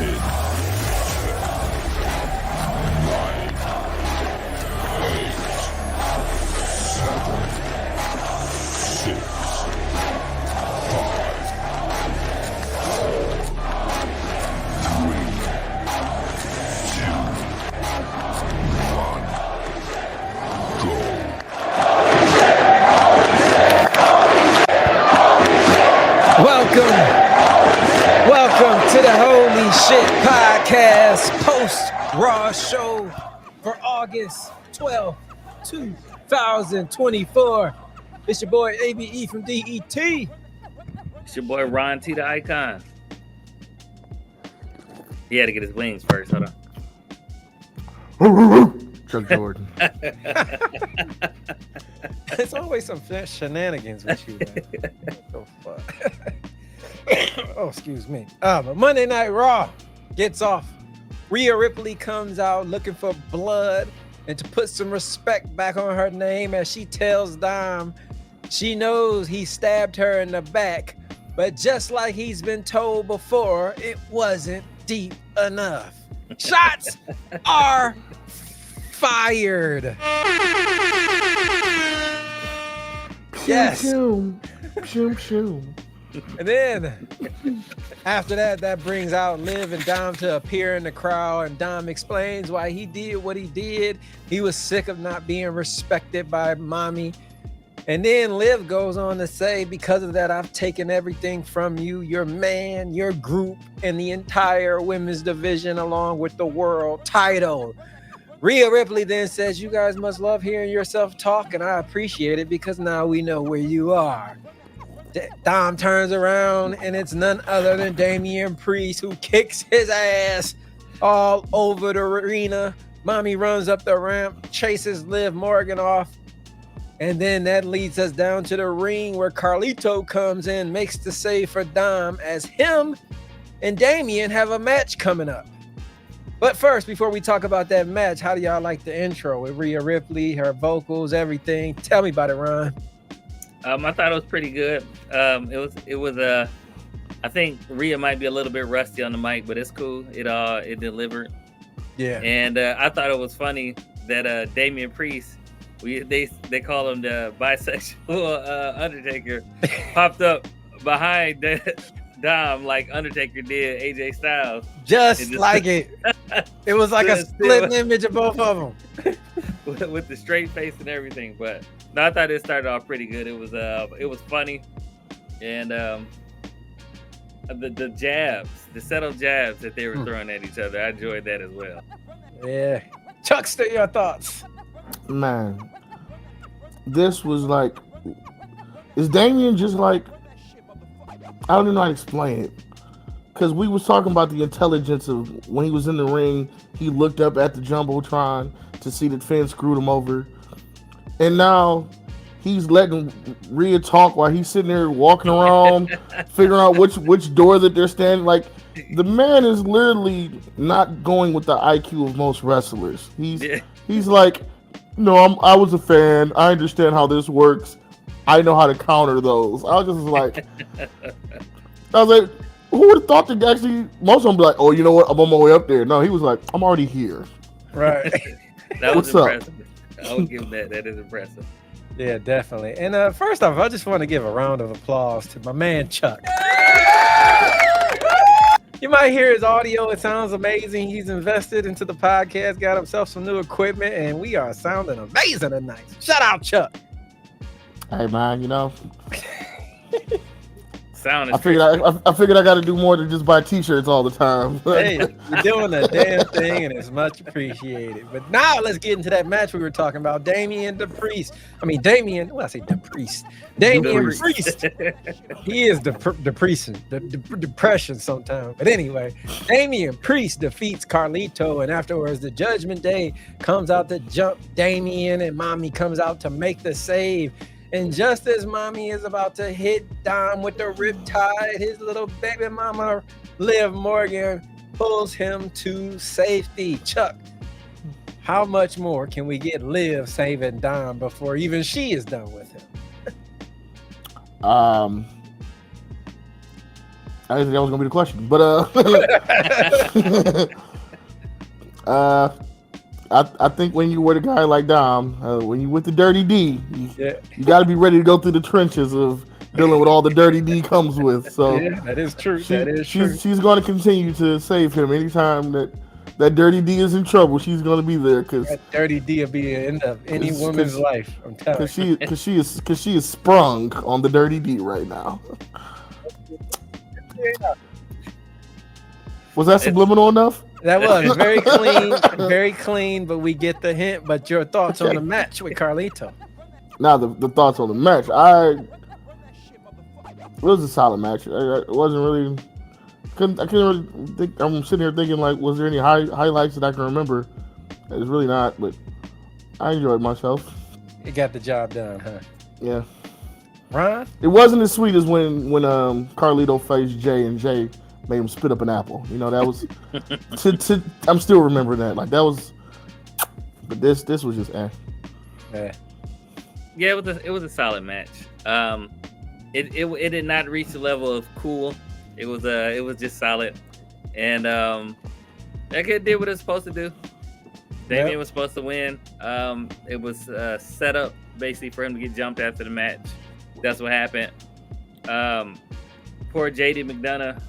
Welcome to the Holy Shhh Podcast post-Raw show for August 12th, 2024. It's your boy ABE from DET. It's your boy Ron T, the Icon. He had to get his wings first. Hold on. Chuck Jordan. There's always some shenanigans with you, man. What the fuck? Oh, excuse me. But Monday Night Raw gets off. Rhea Ripley comes out looking for blood and to put some respect back on her name as she tells Dom she knows he stabbed her in the back, but just like he's been told before, it wasn't deep enough. Shots are fired. Yes. Shoom, shoom, shoom. And then after that brings out Liv and Dom to appear in the crowd, and Dom explains why he did what he did. He was sick of not being respected by mommy. And then Liv goes on to say, because of that, I've taken everything from you, your man, your group, and the entire women's division, along with the world title. Rhea Ripley then says, you guys must love hearing yourself talk, and I appreciate it because now we know where you are. Dom turns around, and it's none other than Damian Priest, who kicks his ass all over the arena. Mommy runs up the ramp, chases Liv Morgan off, and then that leads us down to the ring where Carlito comes in, makes the save for Dom, as him and Damian have a match coming up. But first, before we talk about that match, how do y'all like the intro with Rhea Ripley, her vocals, everything? Tell me about it, Ron. I thought it was pretty good. It was I think Rhea might be a little bit rusty on the mic, but it's cool. It delivered. Yeah. And I thought it was funny that Damian Priest, they call him the bisexual Undertaker, popped up behind Dom like Undertaker did AJ Styles. Just like it. It was like a split image of both of them. with the straight face and everything. But no, I thought it started off pretty good. It was funny. And the jabs, the subtle jabs that they were throwing at each other, I enjoyed that as well. Yeah. Chuckster, your thoughts? Man, this was like, is Damian just like, I don't even know how to explain it. Because we was talking about the intelligence of when he was in the ring, he looked up at the Jumbotron to see that Finn screwed him over. And now he's letting Rhea talk while he's sitting there walking around, figuring out which door that they're standing. Like, the man is literally not going with the IQ of most wrestlers. He's like, no, I was a fan. I understand how this works. I know how to counter those. I was just like, who would have thought that actually, most of them be like, oh, you know what? I'm on my way up there. No, he was like, I'm already here. Right. That was What's impressive. up? I would give him that. That is impressive. Yeah, definitely. And first off, I just want to give a round of applause to my man, Chuck. You might hear his audio. It sounds amazing. He's invested into the podcast, got himself some new equipment, and we are sounding amazing tonight. Shout out, Chuck. Hey, man, you know. Sound I figured I got to do more than just buy T-shirts all the time. Hey, you're doing a damn thing, and it's much appreciated. But now let's get into that match we were talking about. Damian Priest. Damian Priest. He is depression sometimes. But anyway, Damian Priest defeats Carlito, and afterwards the Judgment Day comes out to jump Damian, and Mommy comes out to make the save. And just as Mommy is about to hit Dom with the riptide, his little baby mama, Liv Morgan, pulls him to safety. Chuck, how much more can we get Liv saving Dom before even she is done with him? I didn't think that was gonna be the question, but I think when you were the guy like Dom, when you with the Dirty D, you got to be ready to go through the trenches of dealing with all the Dirty D comes with. So yeah, that is true. She's going to continue to save him anytime that Dirty D is in trouble. She's going to be there because Dirty D will be the end of any woman's life. I'm telling you, because she is sprung on the Dirty D right now. Was that subliminal enough? That was very clean, but we get the hint. But your thoughts on the match with Carlito? Now the thoughts on the match. It was a solid match. It wasn't really. I couldn't really think. I'm sitting here thinking like, was there any highlights that I can remember? It's really not, but I enjoyed myself. It got the job done, huh? Yeah. Ron? It wasn't as sweet as when Carlito faced Jay and Jay made him spit up an apple. You know, that was. I'm still remembering that. Like that was. But this was just Yeah. Yeah, it was a solid match. It did not reach the level of cool. It was just solid, and that kid did what it's supposed to do. Damien was supposed to win. It was set up basically for him to get jumped after the match. That's what happened. Poor JD McDonough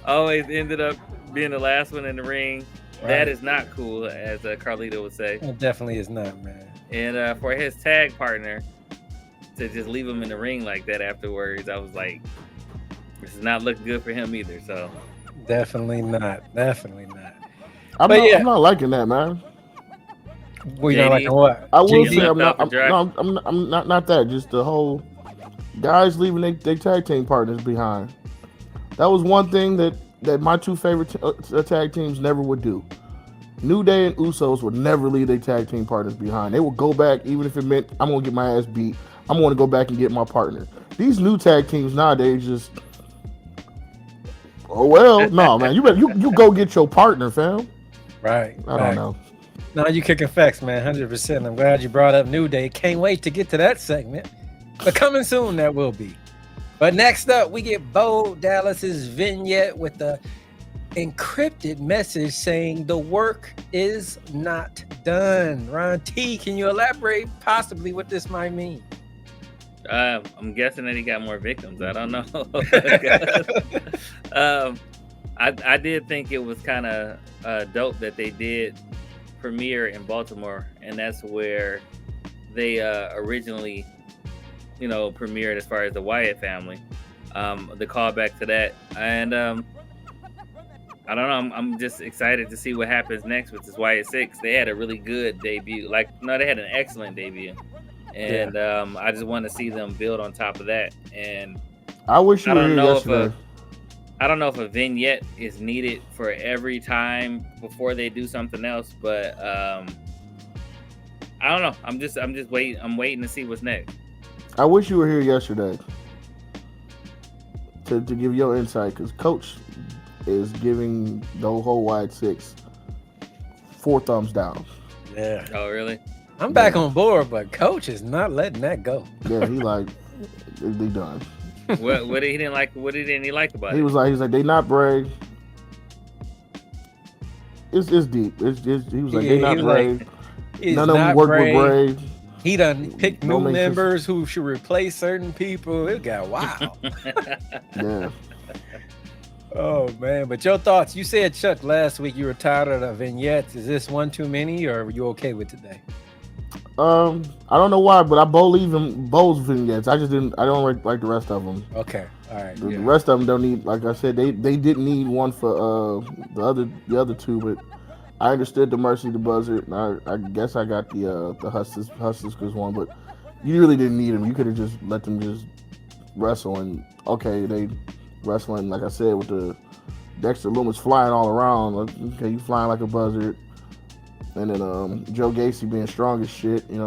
always ended up being the last one in the ring. Right. That is not cool, as Carlito would say. It definitely is not, man. And for his tag partner to just leave him in the ring like that afterwards, I was like, this is not looking good for him either. So definitely not. I'm not liking that, man. Well, you know, like what? I will say I'm not that. Just the whole guys leaving their tag team partners behind. That was one thing that my two favorite tag teams never would do. New Day and Usos would never leave their tag team partners behind. They would go back even if it meant I'm gonna get my ass beat. I'm gonna go back and get my partner. These new tag teams nowadays just, oh well, no man, you go get your partner, fam. Right. I don't know. No, you kicking facts, man. 100%. I'm glad you brought up New Day. Can't wait to get to that segment. But coming soon, that will be. But next up, we get Bo Dallas's vignette with the encrypted message saying the work is not done. Ron T, can you elaborate possibly what this might mean? I'm guessing that he got more victims. I don't know. I did think it was kind of dope that they did premiere in Baltimore, and that's where they originally, premiered as far as the Wyatt family. The callback to that, and I don't know. I'm just excited to see what happens next with this Wyatt 6. They had a really good debut. They had an excellent debut, and I just want to see them build on top of that. And I wish you were here yesterday. I don't know if a vignette is needed for every time before they do something else, but I don't know. I'm just waiting. I'm waiting to see what's next. I wish you were here yesterday to give your insight, because Coach is giving the whole Wyatt 6 4 thumbs down. Yeah. Oh, really? I'm back on board, but Coach is not letting that go. Yeah, he like they done. What did he like? What didn't he like about it? He was like they not brave. It's deep. He was like they not brave. None of them work with brave. He done picked new members who should replace certain people. It got wild. Yeah. Oh man, but your thoughts? You said, Chuck, last week you were tired of the vignettes. Is this one too many, or are you okay with today? I don't know why, but I believe in Bo's vignettes. I don't like the rest of them. Okay, all right. The rest of them don't need. Like I said, they didn't need one for the other two, but I understood the Mercy the Buzzard. And I guess I got the Huskers one, but you really didn't need them. You could have just let them just wrestle, and okay, they wrestling, like I said, with the Dexter Loomis flying all around. Okay, you flying like a buzzard. And then Joe Gacy being strong as shit. He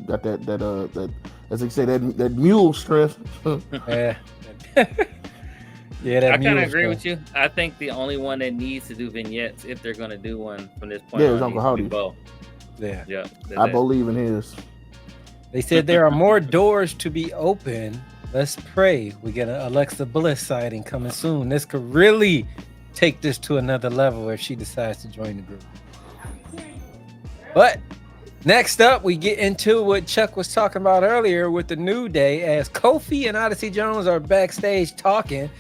got that as they say, that mule strength. Yeah. Yeah, that I kind of agree with you. I think the only one that needs to do vignettes, if they're going to do one from this point on, is Uncle Howdy. Bo. Yeah. I believe in his. They said there are more doors to be open Let's pray we get an Alexa Bliss sighting coming soon. This could really take this to another level if she decides to join the group. But next up, we get into what Chuck was talking about earlier with the New Day, as Kofi and Odyssey Jones are backstage talking.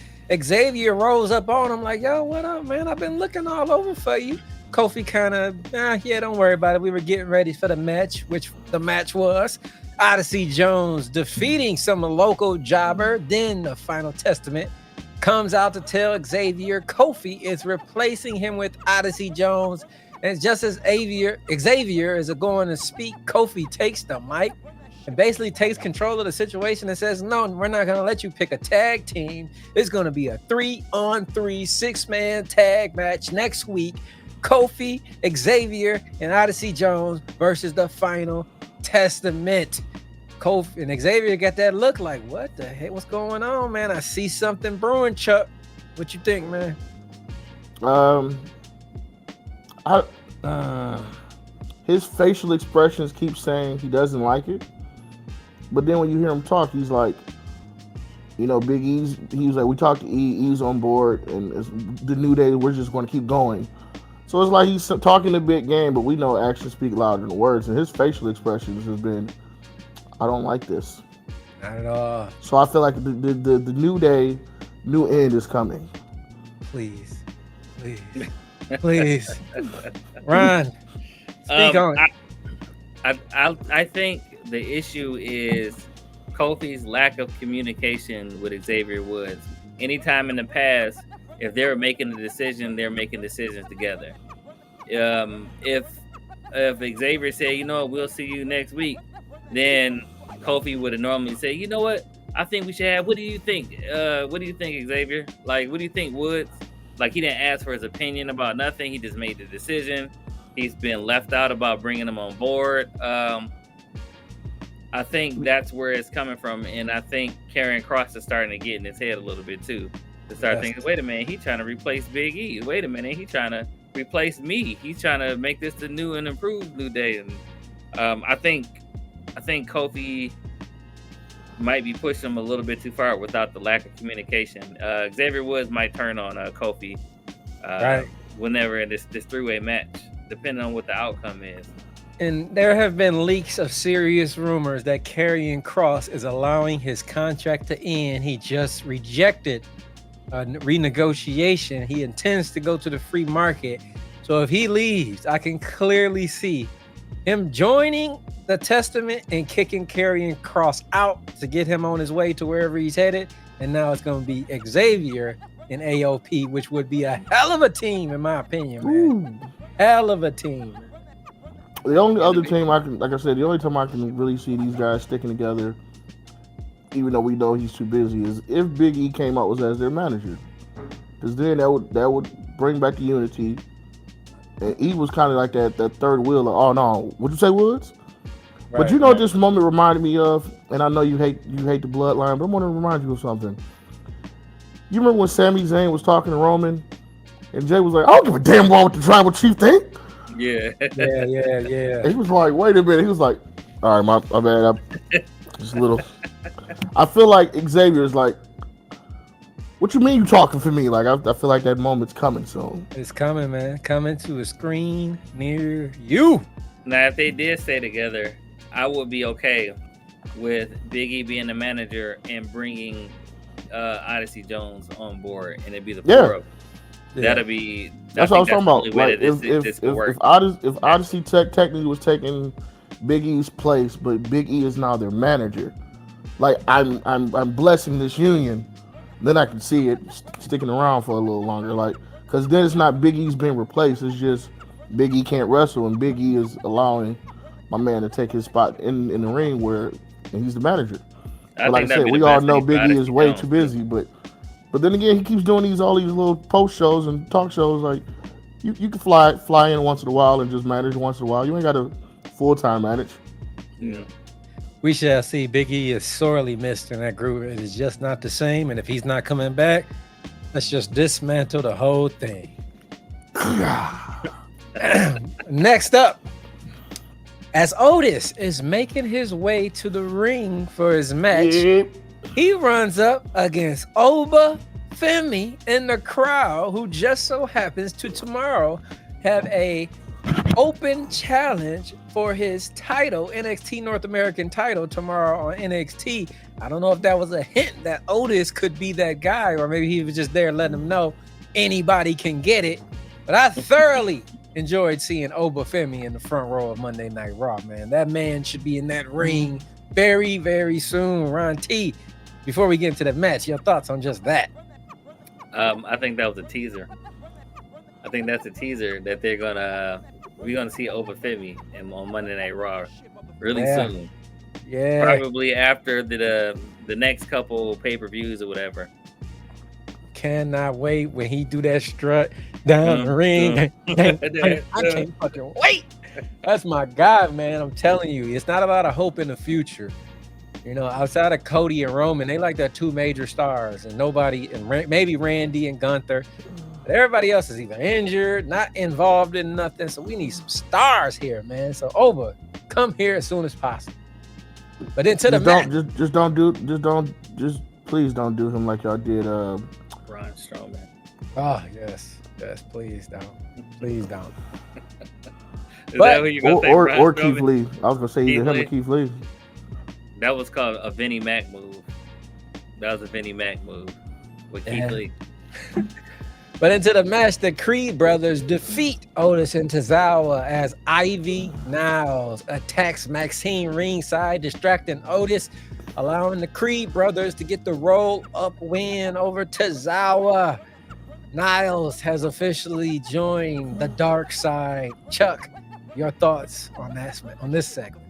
Xavier rolls up on him like, yo, what up, man? I've been looking all over for you. Kofi kind of, yeah, don't worry about it. We were getting ready for the match, which the match was Odyssey Jones defeating some local jobber. Then the Final Testament comes out to tell Xavier Kofi is replacing him with Odyssey Jones. And just as Xavier is going to speak, Kofi takes the mic and basically takes control of the situation and says, no, we're not going to let you pick a tag team. It's going to be a 3-on-3 6-man tag match next week. Kofi, Xavier, and Odyssey Jones versus the Final Testament. Kofi and Xavier got that look like, what the heck? What's going on, man? I see something brewing, Chuck. What you think, man? His facial expressions keep saying he doesn't like it, but then when you hear him talk, he's like, Big E's. He was like, we talked to E's on board, and it's the New Day. We're just going to keep going. So it's like he's talking a big game, but we know actions speak louder than words, and his facial expressions has been, I don't like this. Not at all. So I feel like the New Day, new end is coming. Please. Ron, speak on it. I think the issue is Kofi's lack of communication with Xavier Woods. Anytime in the past, if they were making a decision, they're making decisions together. If Xavier said, you know what, we'll see you next week, then Kofi would have normally say, you know what, I think we should have, what do you think? What do you think, Xavier? Like, what do you think, Woods? Like, he didn't ask for his opinion about nothing. He just made the decision. He's been left out about bringing him on board. I think that's where it's coming from. And I think Karrion Kross is starting to get in his head a little bit, too. To start thinking, wait a minute, he's trying to replace Big E. Wait a minute, he's trying to replace me. He's trying to make this the new and improved New Day. And I think Kofi might be pushing him a little bit too far without the lack of communication. Xavier Woods might turn on Kofi whenever in this three-way match, depending on what the outcome is. And there have been leaks of serious rumors that Karrion Kross is allowing his contract to end. He just rejected a renegotiation. He intends to go to the free market. So if he leaves, I can clearly see him joining the Testament and kicking Karrion Kross out to get him on his way to wherever he's headed. And now it's going to be Xavier and AOP, which would be a hell of a team, in my opinion, man. Hell of a team. The only other team the only time I can really see these guys sticking together, even though we know he's too busy, is if Big E came out as their manager. Because then that would bring back the unity. And E was kind of like that third wheel of, oh no, would you say Woods? Right, but what this moment reminded me of, and I know you hate the bloodline, but I'm going to remind you of something. You remember when Sami Zayn was talking to Roman, and Jay was like, I don't give a damn what the tribal chief think. Yeah. Yeah. He was like, wait a minute. He was like, all right, my bad. Just a little. I feel like Xavier is like, what you mean you talking for me? Like, I feel like that moment's coming soon. It's coming, man. Coming to a screen near you. Now, if they did stay together, I would be okay with Big E being the manager and bringing Odyssey Jones on board, and it'd be the four of them. That'd be. That's what I was talking about. Like, if Odyssey technically was taking Big E's place, but Big E is now their manager, like I'm blessing this union, then I can see it sticking around for a little longer. Like, because then it's not Big E's being replaced. It's just Big E can't wrestle, and Big E is allowing my man to take his spot in the ring where he's the manager. But like I said, we all know Big E is way too busy, but then again, he keeps doing all these little post shows and talk shows. Like, you can fly in once in a while and just manage once in a while. You ain't got to full-time manage. Yeah. We shall see. Big E is sorely missed in that group. It is just not the same. And if he's not coming back, let's just dismantle the whole thing. Next up, as Otis is making his way to the ring for his match He runs up against Oba Femi in the crowd, who just so happens to tomorrow have a open challenge for his title, NXT North American title, tomorrow on NXT. I don't know if that was a hint that Otis could be that guy, or maybe he was just there letting him know anybody can get it. But I thoroughly enjoyed seeing Oba Femi in the front row of Monday Night Raw, man. That man should be in that ring very, very soon. Ron T, before we get into the match, your thoughts on just that? I think that was a teaser. I think that's a teaser that we're gonna see Oba Femi on Monday Night Raw really soon. Yeah, probably after the next couple pay-per-views or whatever. Cannot wait when he do that strut down the ring. I can't fucking wait. That's my guy, man. I'm telling you, it's not a lot of hope in the future. You know, outside of Cody and Roman, they like their two major stars, and nobody, and maybe Randy and Gunther. But everybody else is either injured, not involved in nothing. So we need some stars here, man. So Oba, come here as soon as possible. But then to the match, please don't do him like y'all did. Braun Strowman. Oh yes, please don't. Is that who you're gonna say, or Keith Lee? I was gonna say either him or Keith Lee. That was called a Vinnie Mac move. That was a Vinnie Mac move with Keith Lee. But into the match, the Creed brothers defeat Otis and Tozawa as Ivy Niles attacks Maxine ringside, distracting Otis, allowing the Creed brothers to get the roll-up win over Tozawa. Niles has officially joined the dark side. Chuck, your thoughts on this segment?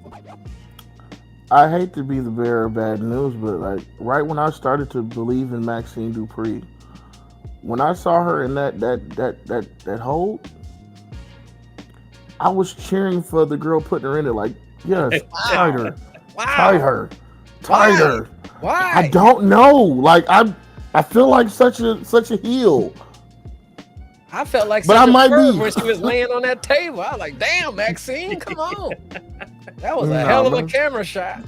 I hate to be the bearer of bad news, but like right when I started to believe in Maxine Dupree, when I saw her in that hold, I was cheering for the girl putting her in it. Like, yes, tighter, tighter. Why? I don't know. Like I feel like such a heel. I felt like, but I might be when she was laying on that table. I was like, "Damn, Maxine, come on!" That was a hell of a camera shot.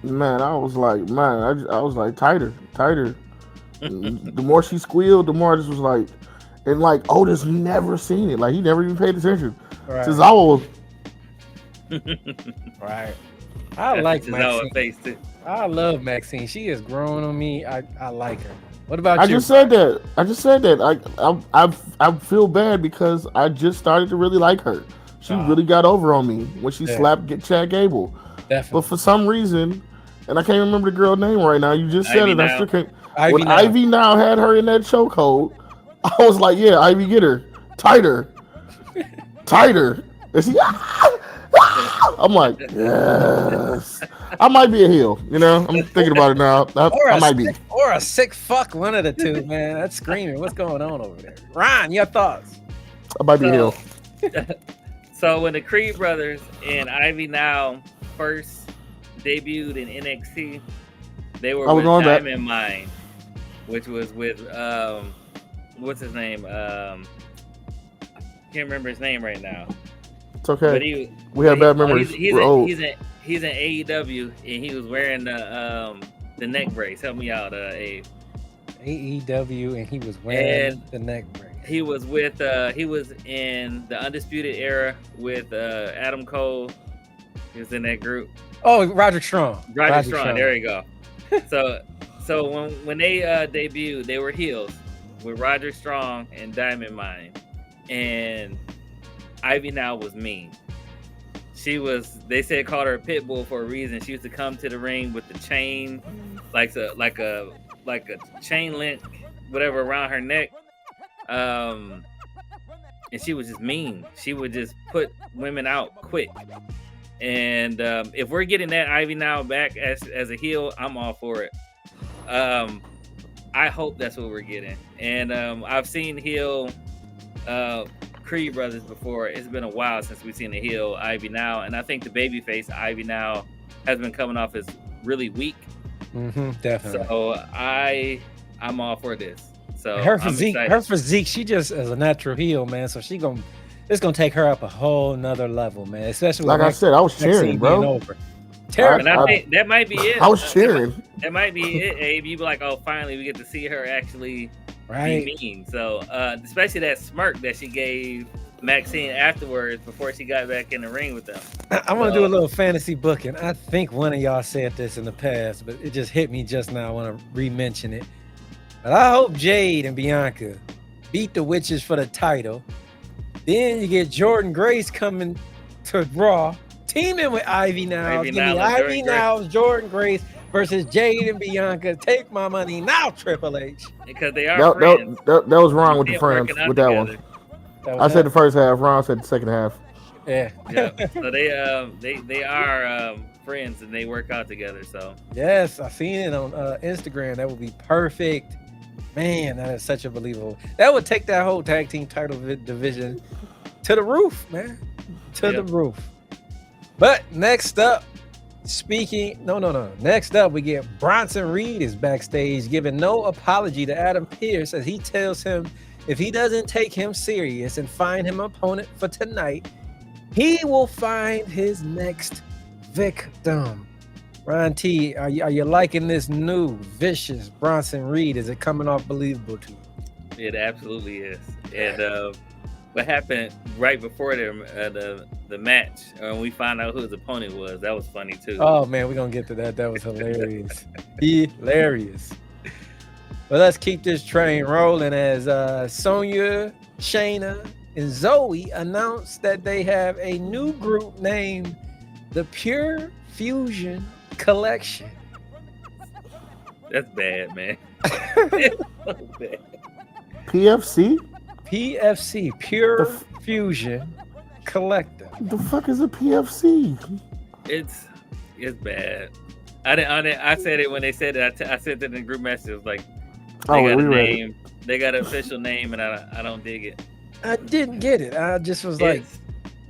Man, I was like, tighter. The more she squealed, the more I just was like, and like Otis never seen it. Like he never even paid attention. Right. Tozawa was right. I like Maxine. Face too. I love Maxine. She is growing on me. I like her. What about you? I just said that. I feel bad because I just started to really like her. She really got over on me when she slapped Chad Gable. Definitely. But for some reason, and I can't remember the girl's name right now. You just said it. I still can't. When now. Ivy now had her in that chokehold, I was like, yeah, Ivy, get her. Tighter. And she, I'm like, yes. I might be a heel, you know? I'm thinking about it now. I might be. Or a sick fuck, one of the two, man. That's screaming. What's going on over there? Ron, your thoughts? I might be a heel. So when the Creed brothers and Ivy now first debuted in NXT, they were with Diamond Mine, which was with what's his name? Can't remember his name right now. It's okay. We have bad memories. He's in AEW and he was wearing the neck brace. Help me out, Abe. AEW and he was wearing the neck brace. He was he was in the Undisputed Era with Adam Cole. He was in that group. Oh, Roderick Strong. Roderick Strong. There you go. So when they debuted, they were heels with Roderick Strong and Diamond Mine, and Ivy now was mean. They said called her a pit bull for a reason. She used to come to the ring with the chain, like a chain link, whatever, around her neck. And she was just mean. She would just put women out quick. And if we're getting that Ivy now back as a heel, I'm all for it. I hope that's what we're getting. And I've seen heel Creed brothers before. It's been a while since we've seen a heel Ivy now, and I think the babyface Ivy now has been coming off as really weak. Definitely. So I'm all for this. So her physique, she just is a natural heel, man. So it's gonna take her up a whole nother level, man. Especially like I said, I was cheering, bro. Terrible. And I think that might be it. I was cheering. That might be it, Abe. You be like, oh, finally we get to see her actually be mean. So, especially that smirk that she gave Maxine afterwards before she got back in the ring with them. I want to do a little fantasy booking. I think one of y'all said this in the past, but it just hit me just now. I want to re-mention it. But I hope Jade and Bianca beat the Witches for the title. Then you get Jordan Grace coming to Raw, teaming with Ivy Now. Give me Ivy Now, Jordan Grace versus Jade and Bianca. Take my money now, Triple H. Because they are friends. That was wrong with the friends with that one. I said the first half. Ron said the second half. Yeah. So they are friends and they work out together. So yes, I seen it on Instagram. That would be perfect. Man, that is such a believable. That would take that whole tag team title division to the roof, man. To the roof. But next up, Next up, we get Bronson Reed is backstage giving no apology to Adam Pearce as he tells him if he doesn't take him serious and find him an opponent for tonight, he will find his next victim. Ron T, are you liking this new vicious Bronson Reed? Is it coming off believable to you? It absolutely is. And what happened right before the match, when we found out who his opponent was, that was funny too. Oh man, we're gonna get to that. That was hilarious. Hilarious. Well, let's keep this train rolling as Sonya, Shayna, and Zoe announced that they have a new group named the Pure Fusion Collection. That's bad, man. It's so bad. PFC? PFC, Pure Fusion Collective. The fuck is a PFC? It's bad. I said it when they said it. I said it in the group message. It was like, they got a name. They got an official name, and I don't dig it. I didn't get it. I just was like,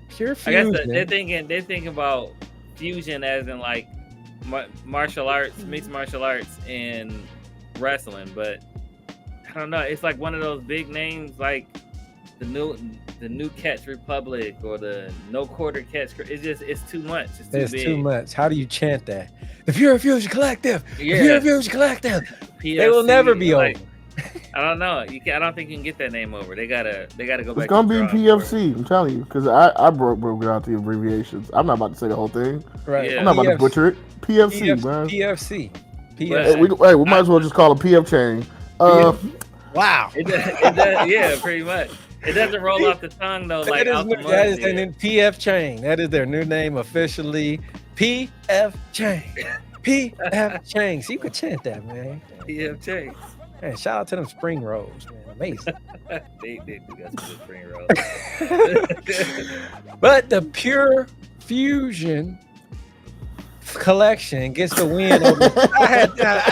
Pure Fusion. I guess they're thinking about fusion as in like martial arts, mixed martial arts, and wrestling. But I don't know. It's like one of those big names, like the new Catch Republic or the No Quarter Catch. It's too much. It's too much. How do you chant that? The Pure Fusion Collective. Yeah. The Pure Fusion Collective. PFC, they will never be over. I don't know. I don't think you can get that name over. They gotta go back. It's gonna be PFC. I'm telling you, because I broke out the abbreviations. I'm not about to say the whole thing. Right. Yeah. I'm not about to butcher it. PFC, man. PFC. Hey, we might as well just call it PF Chain. Wow. It does, yeah, pretty much. It doesn't roll off the tongue though. Like that is an PF Chain. That is their new name officially. PF Chain. PF Chain. So you could chant that, man. PF Chain. Man, shout out to them spring rolls, man. Amazing. they got some spring rolls. But the Pure Fusion Collection gets the win over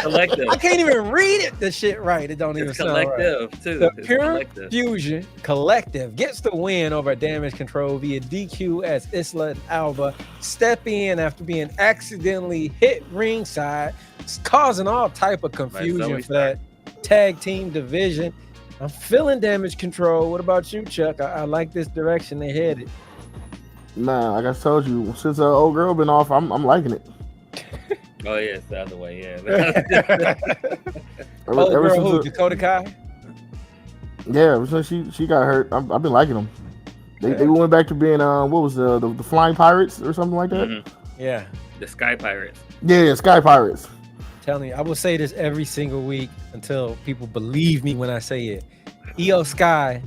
Collective. I can't even read it. The shit right. It don't even sound collective right. Too. The it's Pure collective. Fusion Collective gets the win over Damage Control via DQ as Isla and Alba step in after being accidentally hit ringside, causing all type of confusion for that tag team division. I'm feeling Damage Control. What about you, Chuck? I like this direction they headed. Nah, like I told you, since old girl been off, I'm liking it. Oh yeah, it's the other way. Yeah. Old girl who? Dakota Kai? Yeah, ever since she got hurt, I've been liking them. They went back to being what was the Flying Pirates or something like that? Mm-hmm. Yeah, the Sky Pirates. Yeah, Sky Pirates. Telling you, I will say this every single week until people believe me when I say it. Io Sky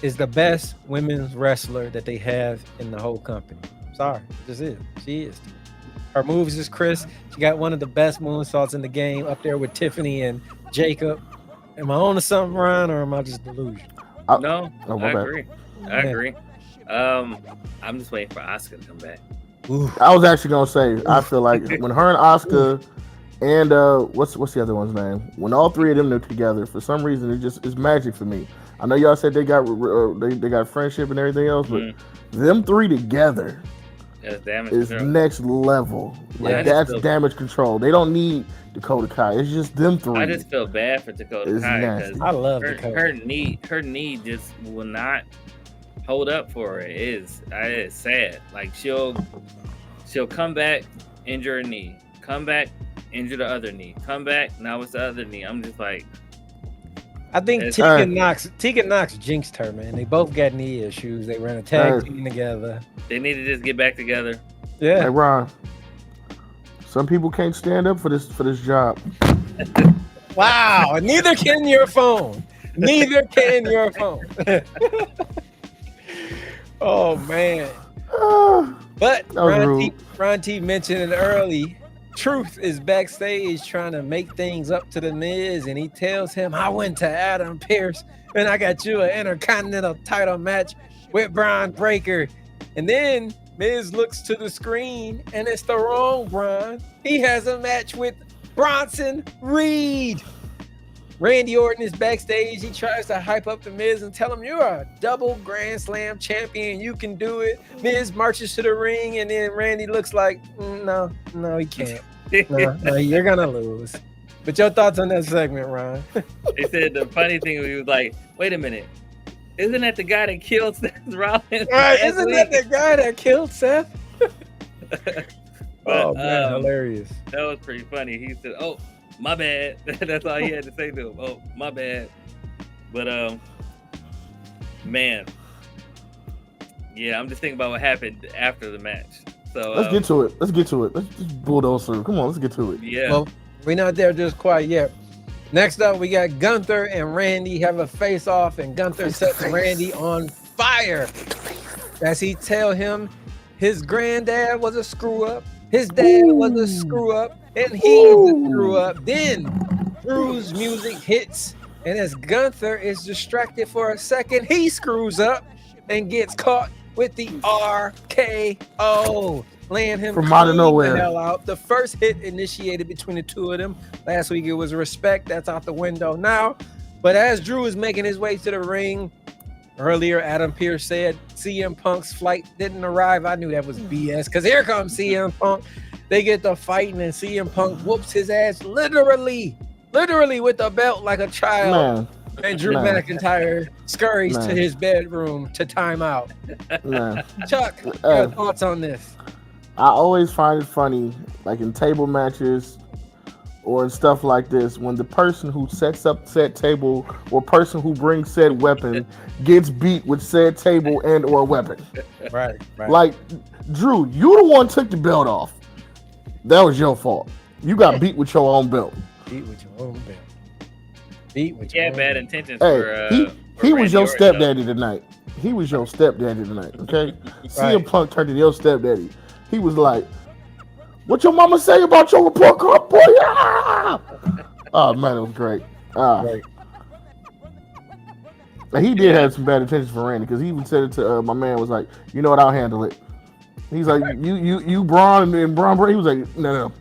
is the best women's wrestler that they have in the whole company. Sorry, it just is. She is. Her moves is crisp. She got one of the best moonsaults in the game, up there with Tiffany and Jacob. Am I on to something, Ryan, or am I just delusional? No, I agree. I agree. I'm just waiting for Asuka to come back. Ooh. I was actually gonna say, I feel like when her and Asuka and what's the other one's name? When all three of them are together, for some reason it's magic for me. I know y'all said they got friendship and everything else, but them three together is next level. Like that's Damage Control. They don't need Dakota Kai. It's just them three. I just feel bad for Dakota Kai because I love Dakota. Her knee just will not hold up for her. It's sad. Like she'll come back injure a knee, come back, injure the other knee, come back, now it's the other knee. I'm just like, I think It's- Tegan Knox jinxed her, man. They both got knee issues. They ran a tag team together. they need to just get back together. Yeah. Hey Ron, some people can't stand up for this job. Wow. Neither can your phone. Neither can your phone. Oh man. But That was rude. Ron T mentioned it early. Truth is backstage trying to make things up to the Miz, and he tells him, I went to Adam Pearce and I got you an Intercontinental title match with Braun Breaker. And then Miz looks to the screen and it's the wrong Braun. He has a match with Bronson Reed. Randy Orton is backstage. He tries to hype up the Miz and tell him, you're a double Grand Slam champion. You can do it. Miz marches to the ring, and then Randy looks like, no, he can't. No, you're going to lose. But your thoughts on that segment, Ron? They said the funny thing, he was like, wait a minute. Isn't that the guy that killed Seth Rollins? Right, isn't that the guy that killed Seth? But, Oh, man, hilarious. That was pretty funny. He said, oh, my bad. That's all he had to say to him. Oh, my bad. But man, yeah, I'm just thinking about what happened after the match. So Let's get to it. Let's just bulldoze through. Come on, let's get to it. yeah. Well, we're not there just quite yet. Next up, we got Gunther and Randy have a face-off, and Gunther sets Randy on fire as he tell him his granddad was a screw-up, his dad was a screw-up, and he's a screw-up. Then Drew's music hits, and as Gunther is distracted for a second, he screws up and gets caught with the RKO, laying him From out of clean nowhere. the hell out. The first hit initiated between the two of them. Last week it was respect. That's out the window now. But as Drew is making his way to the ring, earlier Adam Pearce said CM Punk's flight didn't arrive. I knew that was BS because here comes CM Punk. They get to fighting and CM Punk whoops his ass literally with the belt like a child. Man, And Drew Man. McIntyre scurries Man. to his bedroom to time out. man. Chuck, your thoughts on this? I always find it funny, like in table matches or in stuff like this, when the person who sets up said table or person who brings said weapon gets beat with said table and or weapon. Right. Like, Drew, you the one took the belt off. That was your fault. You got beat with your own belt. Beat with your own belt. Beat with He your had own bad belt. intentions Hey, for he for was Randy your Orton, though. stepdaddy tonight. He was your stepdaddy tonight, okay? CM Punk turned to your stepdaddy. He was like, what your mama say about your report card, boy? Ah! Oh, man, it was great. Right. And he did have some bad intentions for Randy, because he even said it to my man, was like, you know what, I'll handle it. He's like, you Braun and Braun Breaker. He was like, no.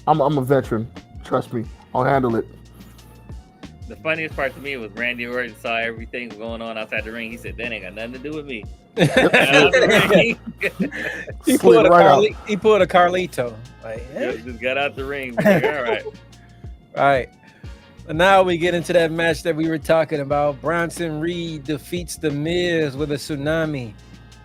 I'm a veteran. Trust me. I'll handle it. The funniest part to me was Randy Orton saw everything going on outside the ring. He said, that ain't got nothing to do with me. He Slid pulled right out. he pulled a Carlito. Like, Just got out the ring. Like, all right. Right. And now we get into that match that we were talking about. Bronson Reed defeats The Miz with a tsunami.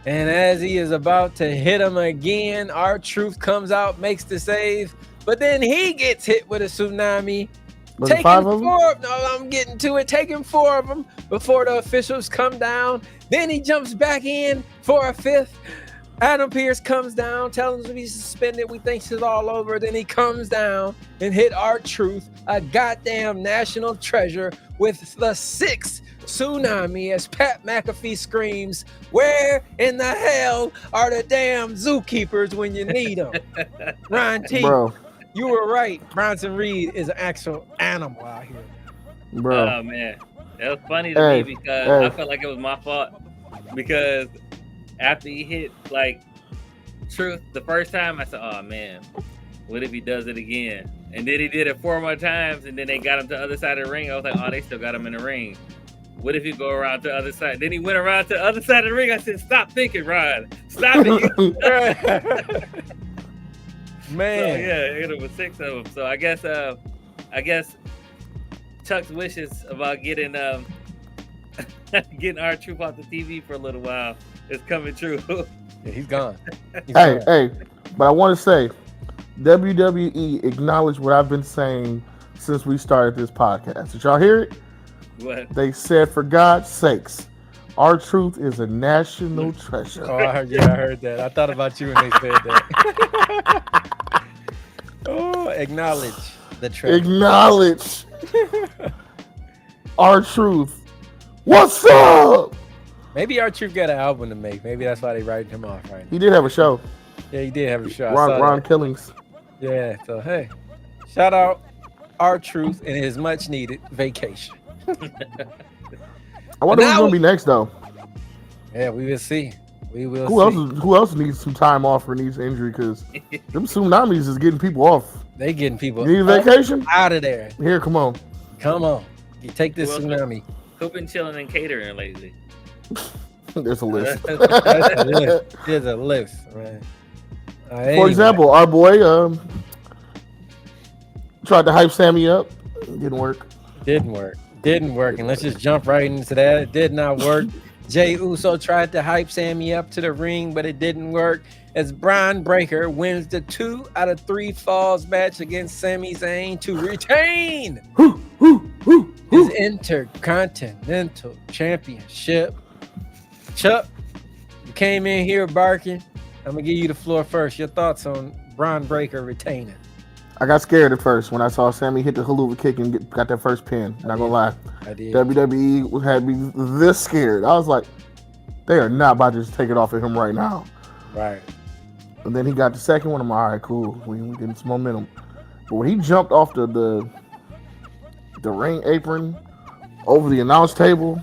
And as he is about to hit him again, R-Truth comes out, makes the save. But then he gets hit with a tsunami. Was it 5 of them? I'm getting to it. Taking 4 of them before the officials come down. Then he jumps back in for a 5th. Adam Pearce comes down, tells him to be suspended. We think it's all over. Then he comes down and hit R-Truth, a goddamn national treasure, with the 6th tsunami as Pat McAfee screams, where in the hell are the damn zookeepers when you need them? Ryan T, Bro, you were right. Bronson Reed is an actual animal out here. bro. Oh, man. That was funny to Hey, me because hey. I felt like it was my fault. Because after he hit, like, Truth the first time, I said, oh, man, what if he does it again? And then he did it 4 more times, and then they got him to the other side of the ring. I was like, oh, they still got him in the ring. What if he go around to the other side? Then he went around to the other sside of the ring. I said, stop thinking, Ryan. Stop it. Man. So, yeah, hit him with 6 of them. So I guess Chuck's wishes about getting getting R-Truth off the TV for a little while is coming true. Yeah, he's gone. Hey, but I want to say, WWE acknowledged what I've been saying since we started this podcast. Did y'all hear it? What? They said, for God's sakes, R-Truth is a national treasure. Oh, I heard that. I thought about you when they said that. Oh, acknowledge the treasure. Acknowledge R-Truth. What's up? Maybe R-Truth got an album to make. Maybe that's why they writing him off right now. He did have a show. Yeah, he did have a show. Ron Killings. Yeah, so hey, shout out R-Truth and his much needed vacation. I wonder who's going to be next, though. Yeah, we will see. We will see. Who else needs some time off for needs injury? Because them tsunamis is getting people off. They getting people You need a vacation? out of there. Here, come on. Come on. You take this tsunami. Who been chilling and catering lately? There's a list. There's a list, man. For example, our boy tried to hype Sammy up. Didn't work. Didn't work. And let's just jump right into that. It did not work. Jey Uso tried to hype Sammy up to the ring, but it didn't work. As Braun Breaker wins the 2 out of 3 falls match against Sami Zayn to retain his Intercontinental Championship. Chuck, you came in here barking. I'm gonna give you the floor first. Your thoughts on Braun Breaker retaining? I got scared at first when I saw Sammy hit the haluva kick and got that first pin. Not gonna lie, I did. WWE had me this scared. I was like, they are not about to just take it off of him right now. Right. And then he got the second one. I'm like, all right, cool. We getting some momentum. But when he jumped off the ring apron over the announce table,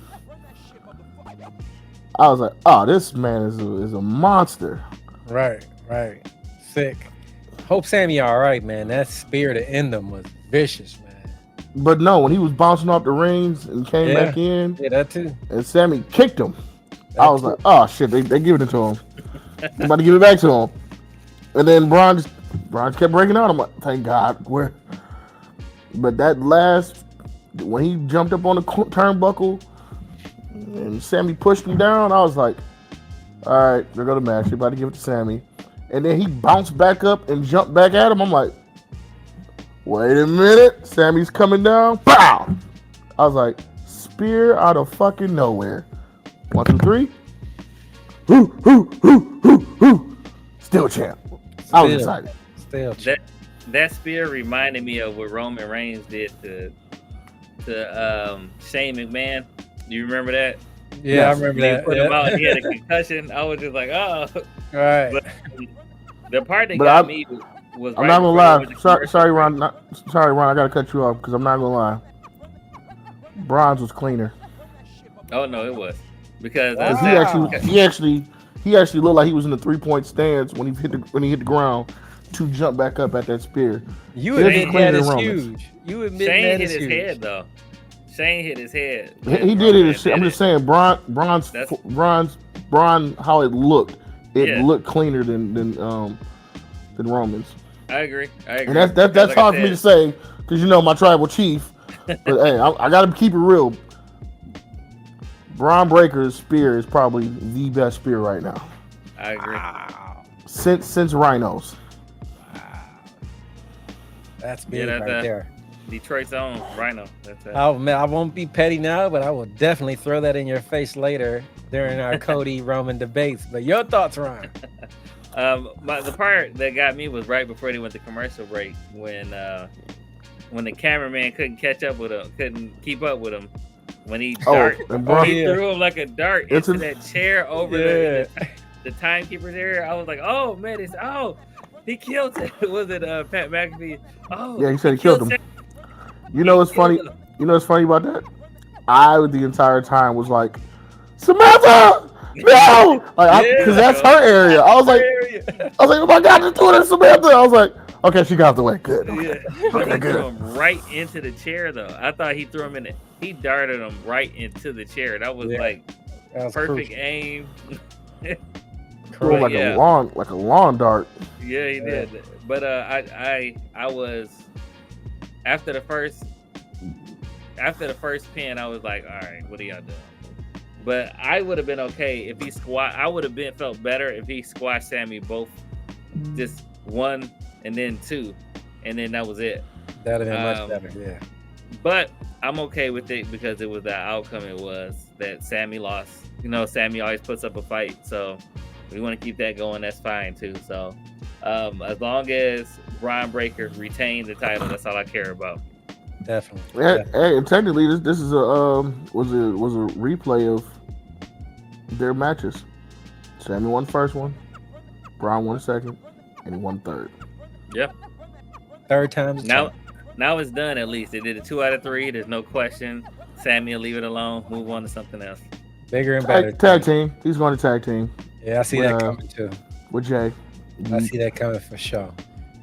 I was like, oh, this man is a monster. Right. Sick. Hope Sammy all right, man. That spear to end them was vicious, man. But no, when he was bouncing off the rings and came back in, yeah, that too. And Sammy kicked him. I was like, oh shit, they giving it to him. They about to give it back to him. And then Braun kept breaking out. I'm like, thank God. But that last, when he jumped up on the turnbuckle and Sammy pushed him down, I was like, all right, they're going to match. They're about to give it to Sammy. And then he bounced back up and jumped back at him. I'm like, wait a minute. Sammy's coming down. Pow! I was like, spear out of fucking nowhere. 1, 2, 3. Hoo. Still champ. I was excited. Still champ. That spear reminded me of what Roman Reigns did to Shane McMahon. Do you remember that? Yeah, I remember that. Put him out. He had a concussion. I was just like, oh. Right. But the part that got me was. I'm not gonna lie. Sorry, Ron. Sorry, Ron. I gotta cut you off because I'm not gonna lie. Braun's was cleaner. Oh no, it was because he actually looked like he was in the 3-point stance when he hit the ground to jump back up at that spear. You admit that is huge. You admit Shane that is hit his huge. head though. Shane hit his head. He did it. I'm just saying, Braun's how it looked. It looked cleaner than Roman's. I agree. And that's hard for me to say because my tribal chief. But hey, I gotta keep it real. Braun Breaker's spear is probably the best spear right now. I agree. Wow. Since Rhinos. Wow. That's big right there. Detroit's own Rhino. That's Oh man, I won't be petty now, but I will definitely throw that in your face later during our Cody Roman debates. But your thoughts, Ryan? The part that got me was right before they went to commercial break when the cameraman couldn't keep up with him. When he threw him like a dart into that chair over the timekeeper's area. I was like, oh man, he killed it. Was it Pat McAfee? Oh yeah, he said he killed him. You know what's funny? You know what's funny about that? I the entire time was like, Samantha, no, because that's her area. I was like, oh my God, just do it, Samantha. I was like, okay, she got out the way. Good. Okay. Yeah. He threw him right into the chair though. I thought he threw him in it. He darted him right into the chair. That was perfect aim. Threw like a lawn dart. Yeah, he did. But I was after the first pin, I was like, all right, what are y'all doing? But I would have been okay if he I would have felt better if he squashed Sammy both just one and then 2, and then that was it. That'd have been much better. Yeah. But I'm okay with it because it was the outcome. It was that Sammy lost. You know, Sammy always puts up a fight, so we want to keep that going. That's fine too. So as long as Braun Breaker retained the title, that's all I care about. Definitely. Hey, technically, this is a was a replay of their matches. Sammy won the first one, Braun won the second, and he won third. Yeah. Third time's now it's done. At least they did it 2 out of 3. There's no question. Sammy will leave it alone. Move on to something else. Bigger and better. Tag team. He's going to tag team. Yeah, I see that coming too. With Jay. I see that coming for sure.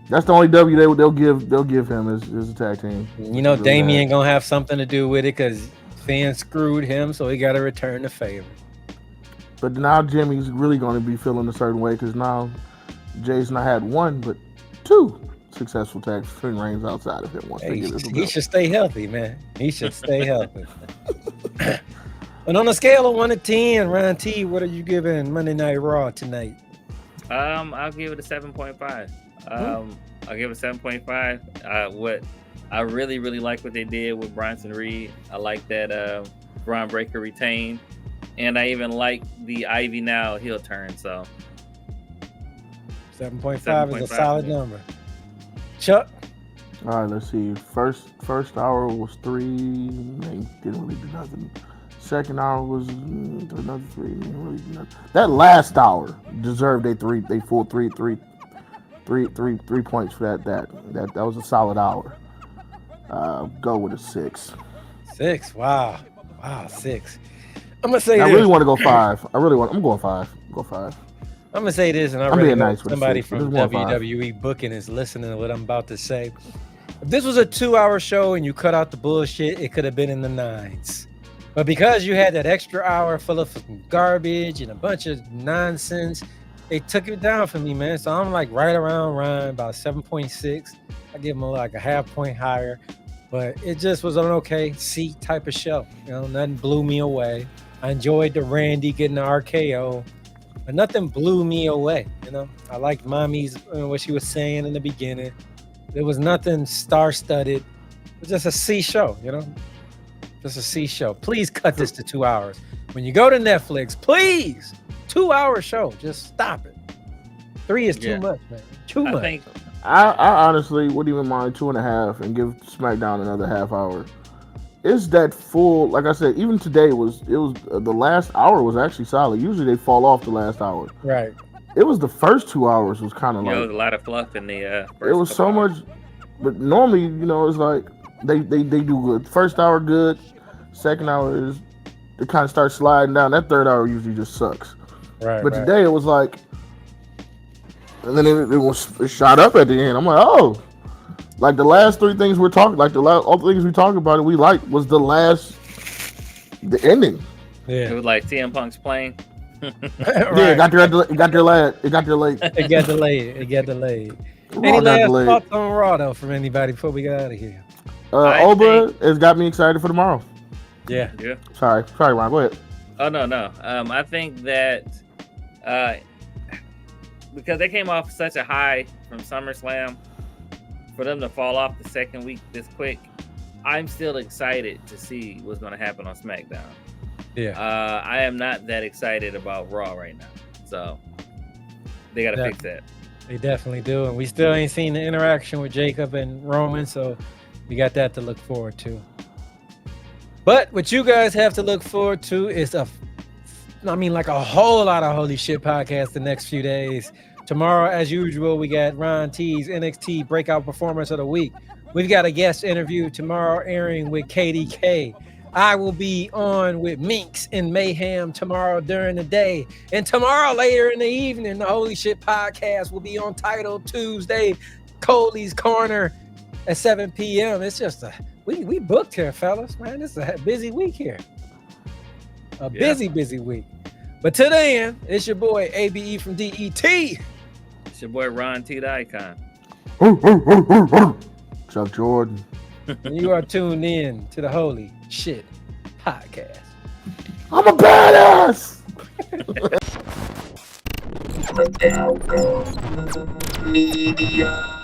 That's the only W they'll give him is a tag team. You know, Damien gonna have something to do with it because fans screwed him, so he got to return the favor. But now Jimmy's really going to be feeling a certain way because now Jay's not had 1 but 2 successful tag team reigns outside of him. Once they get this he should stay healthy, man. He should stay healthy. And on a scale of 1 to 10, Ron T, what are you giving Monday Night Raw tonight? I'll give it a 7.5. I'll give it a 7.5. What I really like what they did with Bronson Reed. I like that Braun Breaker retained, and I even like the Ivy Now heel turn. So 7.5 is a solid number. Chuck. All right, let's see. First hour was 3. They didn't really do nothing. Second hour was another 3. Didn't really do nothing. That last hour deserved a 3. They full 3 points for that. That was a solid hour. Go with a 6. 6. Wow, 6. I'm gonna say. I really want to go 5. I'm going 5. Go 5. I'm gonna say this, and I really hope somebody from WWE booking is listening to what I'm about to say. If this was a 2-hour show and you cut out the bullshit, it could have been in the 9s. But because you had that extra hour full of garbage and a bunch of nonsense, they took it down for me, man. So I'm like right around Ryan, about 7.6. I give them like a half point higher, but it just was an okay C type of show. You know, nothing blew me away. I enjoyed the Randy getting the RKO, but nothing blew me away. You know, I liked Mommy's what she was saying in the beginning. There was nothing star-studded. It was just a C show, you know, just a C show. Please cut this to 2 hours. When you go to Netflix, please, 2-hour show. Just stop it. 3 is too much, man. Too much. I honestly wouldn't even mind 2.5 and give SmackDown another half hour. It's that full, like I said, even today it was the last hour was actually solid. Usually they fall off the last hour. Right. It was the first 2 hours was kind of like. There was a lot of fluff in the. It was so much, but normally it's like they do good. First hour good, second hour is they kind of start sliding down. That third hour usually just sucks. Right. But today it was like, and then it shot up at the end. I'm like, oh, like the last 3 things we're talking, like all the things we talked about and we liked was the ending. Yeah. It was like CM Punk's playing. Right. Yeah, it got delayed. It got delayed. Any last thoughts on Raw though from anybody before we get out of here? Oba has got me excited for tomorrow. Yeah. Sorry, Ryan. Go ahead. Oh no. I think that because they came off such a high from SummerSlam, for them to fall off the second week this quick, I'm still excited to see what's going to happen on SmackDown. Yeah. I am not that excited about Raw right now, so they got to fix that. They definitely do, and we still ain't seen the interaction with Jacob and Roman, so we got that to look forward to. But what you guys have to look forward to is a whole lot of Holy Shhh Podcast the next few days. Tomorrow, as usual, we got Ron T's NXT Breakout Performance of the Week. We've got a guest interview tomorrow airing with KDK. I will be on with Minx and Mayhem tomorrow during the day. And tomorrow later in the evening, the Holy Shhh Podcast will be on Title Tuesday, Coley's Corner at 7 p.m. It's just we booked here, fellas, man. It's a busy week here. Busy week. But to the end, it's your boy ABE from DET. It's your boy Ron T, the Icon. Chuck Jordan. And you are tuned in to the Holy Shhh Podcast. I'm a badass. Media.